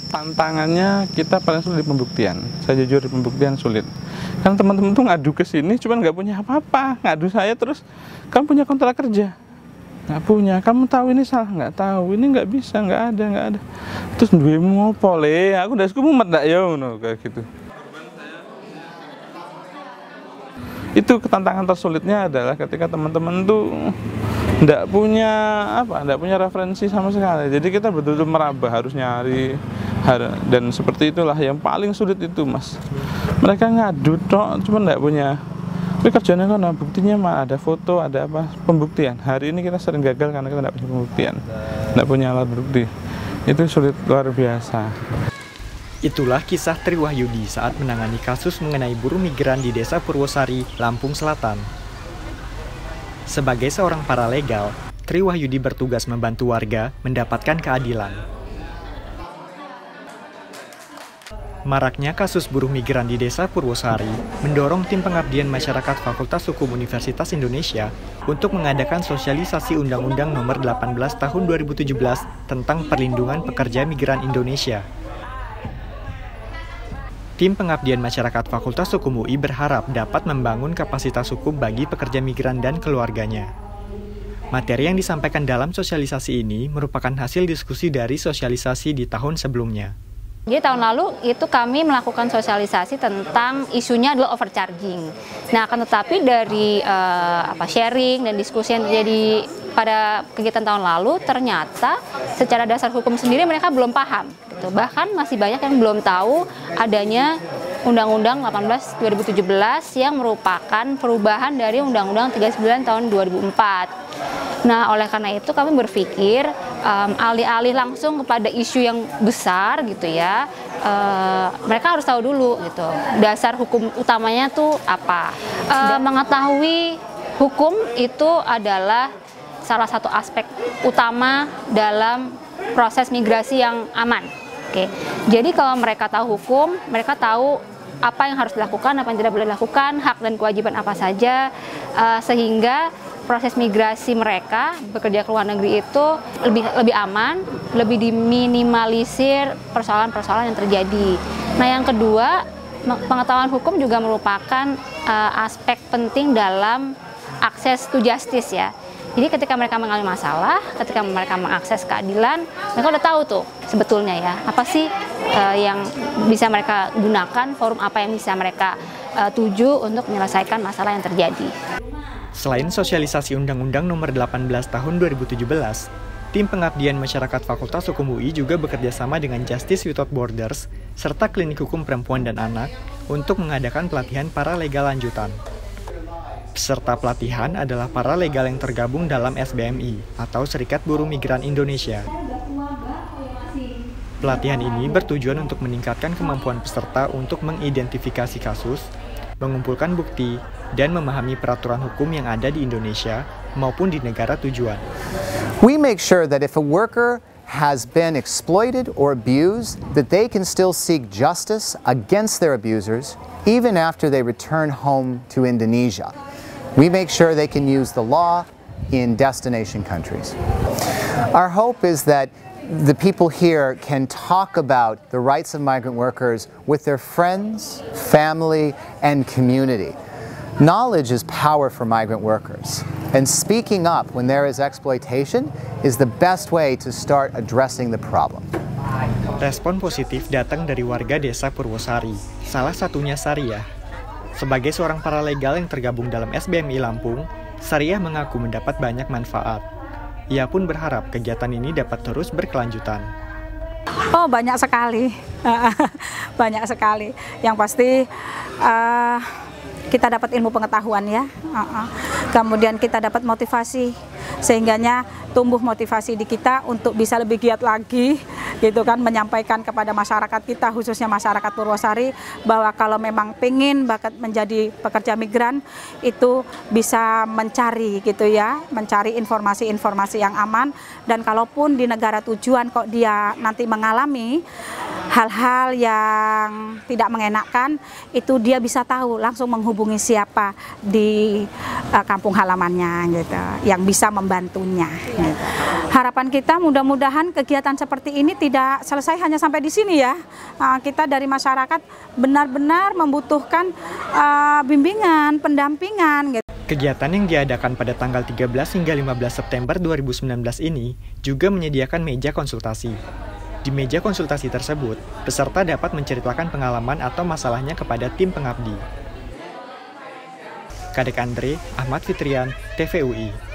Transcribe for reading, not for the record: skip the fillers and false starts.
tantangannya kita paling sulit di pembuktian. Saya jujur di pembuktian sulit. Karena teman-teman tuh ngadu ke sini cuman nggak punya apa-apa. Ngadu saya terus, kamu punya kontrak kerja? Nggak punya. Kamu tahu ini salah? Nggak tahu. Ini nggak bisa, nggak ada. Terus duwemu opo le? Aku udah mumet ndak ya ngono kayak gitu. Itu tantangan tersulitnya adalah ketika teman-teman tuh nggak punya referensi sama sekali. Jadi kita betul-betul meraba, harus nyari, dan seperti itulah yang paling sulit itu, Mas. Mereka ngadu tok, cuma nggak punya. Tapi kerjanya kan buktinya mah ada foto, ada apa, pembuktian. Hari ini kita sering gagal karena kita nggak punya pembuktian, nggak punya alat bukti. Itu sulit luar biasa. Itulah kisah Tri Wahyudi saat menangani kasus mengenai buruh migran di Desa Purwosari, Lampung Selatan. Sebagai seorang paralegal, Tri Wahyudi bertugas membantu warga mendapatkan keadilan. Maraknya kasus buruh migran di Desa Purwosari mendorong Tim Pengabdian Masyarakat Fakultas Hukum Universitas Indonesia untuk mengadakan sosialisasi Undang-Undang Nomor 18 Tahun 2017 tentang Perlindungan Pekerja Migran Indonesia. Tim Pengabdian Masyarakat Fakultas Hukum UI berharap dapat membangun kapasitas hukum bagi pekerja migran dan keluarganya. Materi yang disampaikan dalam sosialisasi ini merupakan hasil diskusi dari sosialisasi di tahun sebelumnya. Jadi tahun lalu itu kami melakukan sosialisasi tentang isunya adalah overcharging. Nah, akan tetapi dari sharing dan diskusi yang terjadi pada kegiatan tahun lalu, ternyata secara dasar hukum sendiri mereka belum paham. Gitu. Bahkan masih banyak yang belum tahu adanya Undang-Undang 18 2017 yang merupakan perubahan dari Undang-Undang 39 tahun 2004. Nah, oleh karena itu kami berpikir alih-alih langsung kepada isu yang besar gitu ya, mereka harus tahu dulu gitu dasar hukum utamanya tuh apa. Mengetahui hukum itu adalah salah satu aspek utama dalam proses migrasi yang aman. Oke, jadi kalau mereka tahu hukum, mereka tahu apa yang harus dilakukan, apa yang tidak boleh dilakukan, hak dan kewajiban apa saja, sehingga proses migrasi mereka bekerja ke luar negeri itu lebih aman, lebih diminimalisir persoalan-persoalan yang terjadi. Nah, yang kedua, pengetahuan hukum juga merupakan aspek penting dalam akses to justice ya. Jadi ketika mereka mengalami masalah, ketika mereka mengakses keadilan, mereka udah tahu tuh sebetulnya ya, apa sih yang bisa mereka gunakan, forum apa yang bisa mereka tuju untuk menyelesaikan masalah yang terjadi. Selain sosialisasi Undang-Undang Nomor 18 Tahun 2017, Tim Pengabdian Masyarakat Fakultas Hukum UI juga bekerja sama dengan Justice Without Borders serta Klinik Hukum Perempuan dan Anak untuk mengadakan pelatihan paralegal lanjutan. Peserta pelatihan adalah paralegal yang tergabung dalam SBMI atau Serikat Buruh Migran Indonesia. Pelatihan ini bertujuan untuk meningkatkan kemampuan peserta untuk mengidentifikasi kasus, mengumpulkan bukti, dan memahami peraturan hukum yang ada di Indonesia maupun di negara tujuan. We make sure that if a worker has been exploited or abused, that they can still seek justice against their abusers even after they return home to Indonesia. We make sure they can use the law in destination countries. Our hope is that the people here can talk about the rights of migrant workers with their friends, family, and community. Knowledge is power for migrant workers, and speaking up when there is exploitation is the best way to start addressing the problem. Respon positif datang dari warga Desa Purwosari, salah satunya Sariah. Sebagai seorang paralegal yang tergabung dalam SBMI Lampung, Sariah mengaku mendapat banyak manfaat. Ia pun berharap kegiatan ini dapat terus berkelanjutan. Oh, banyak sekali. Banyak sekali. Yang pasti kita dapat ilmu pengetahuan ya. Kemudian kita dapat motivasi, sehingganya tumbuh motivasi di kita untuk bisa lebih giat lagi gitu kan, menyampaikan kepada masyarakat kita, khususnya masyarakat Purwosari, bahwa kalau memang pengen bakat menjadi pekerja migran itu bisa mencari gitu ya, mencari informasi-informasi yang aman, dan kalaupun di negara tujuan kok dia nanti mengalami hal-hal yang tidak mengenakan, itu dia bisa tahu langsung menghubungi siapa di kampung halamannya gitu, yang bisa membantunya gitu. harapan kita mudah-mudahan kegiatan seperti ini tidak selesai hanya sampai di sini ya. Kita dari masyarakat benar-benar membutuhkan bimbingan, pendampingan gitu. Kegiatan yang diadakan pada tanggal 13 hingga 15 September 2019 ini juga menyediakan meja konsultasi. Di meja konsultasi tersebut, peserta dapat menceritakan pengalaman atau masalahnya kepada tim pengabdi. Kadek Andre, Ahmad Fitrian, TVUI.